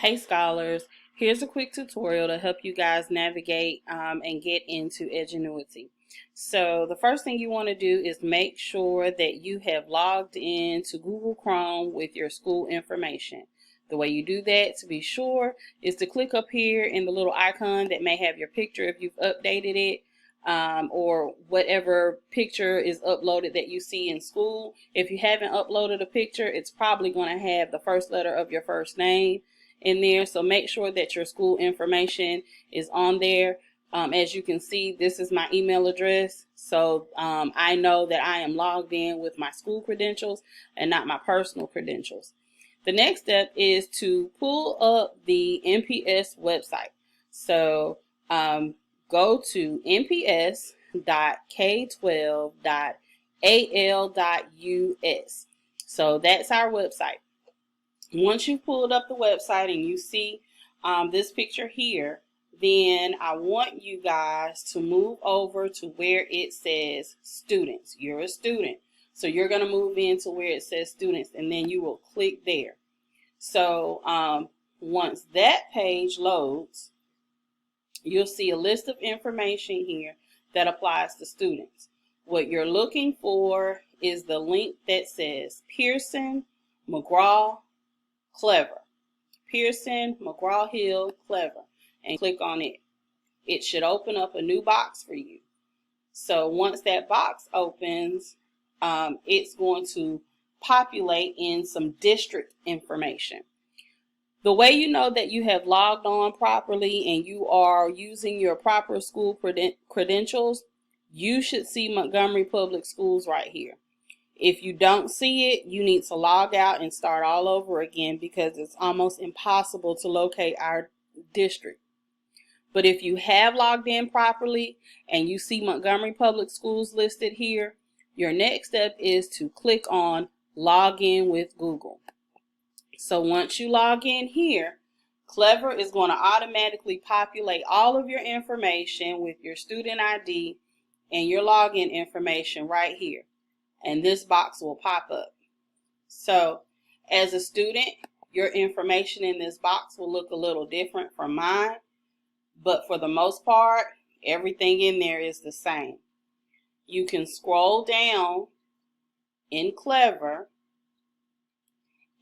Hey scholars, here's a quick tutorial to help you guys navigate and get into Edgenuity. So the first thing you want to do is make sure that you have logged in to Google Chrome with your school information. The way you do that, to be sure, is to click up here in the little icon that may have your picture if you've updated it, or whatever picture is uploaded that you see in school. If you haven't uploaded a picture, it's probably going to have the first letter of your first name in there, so make sure that your school information is on there. As you can see, this is my email address, so I know that I am logged in with my school credentials and not my personal credentials. The next step is to pull up the NPS website. So go to nps.k12.al.us. So that's our website. Once you've pulled up the website and you see this picture here, then I want you guys to move over to where it says students. You're a student, so you're going to move into where it says students, and then you will click there. So once that page loads, you'll see a list of information here that applies to students. What you're looking for is the link that says Pearson, McGraw, Clever. Pearson, McGraw-Hill, Clever, and click on it. It should open up a new box for you. So once that box opens, it's going to populate in some district information. The way you know that you have logged on properly and you are using your proper school credentials, you should see Montgomery Public Schools right here. If you don't see it, you need to log out and start all over again, because it's almost impossible to locate our district. But if you have logged in properly and you see Montgomery Public Schools listed here, your next step is to click on Log In with Google. So once you log in here, Clever is going to automatically populate all of your information with your student ID and your login information right here. And this box will pop up. So as a student, your information in this box will look a little different from mine, but for the most part, everything in there is the same. You can scroll down in Clever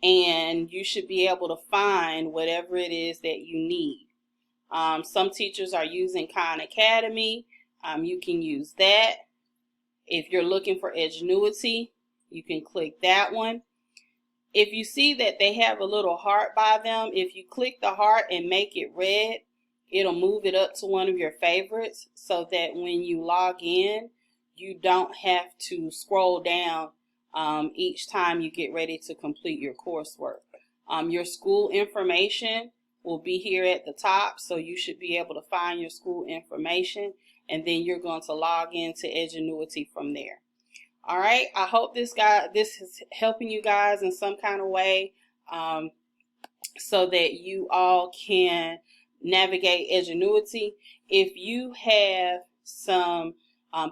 and you should be able to find whatever it is that you need. Some teachers are using Khan Academy. You can use that. If you're looking for Edgenuity, you can click that one. If you see that they have a little heart by them, if you click the heart and make it red, it'll move it up to one of your favorites, so that when you log in, you don't have to scroll down each time you get ready to complete your coursework. Your school information will be here at the top, so you should be able to find your school information, and then you're going to log into Edgenuity from there. All right, I hope this is helping you guys in some kind of way, so that you all can navigate Edgenuity. If you have some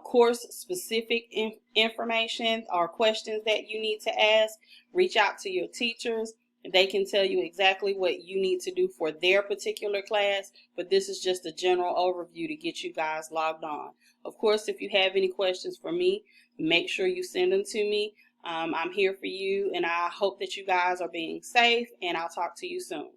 course specific information or questions that you need to ask, reach out to your teachers. They can tell you exactly what you need to do for their particular class, but this is just a general overview to get you guys logged on. Of course, if you have any questions for me, make sure you send them to me. I'm here for you, and I hope that you guys are being safe, and I'll talk to you soon.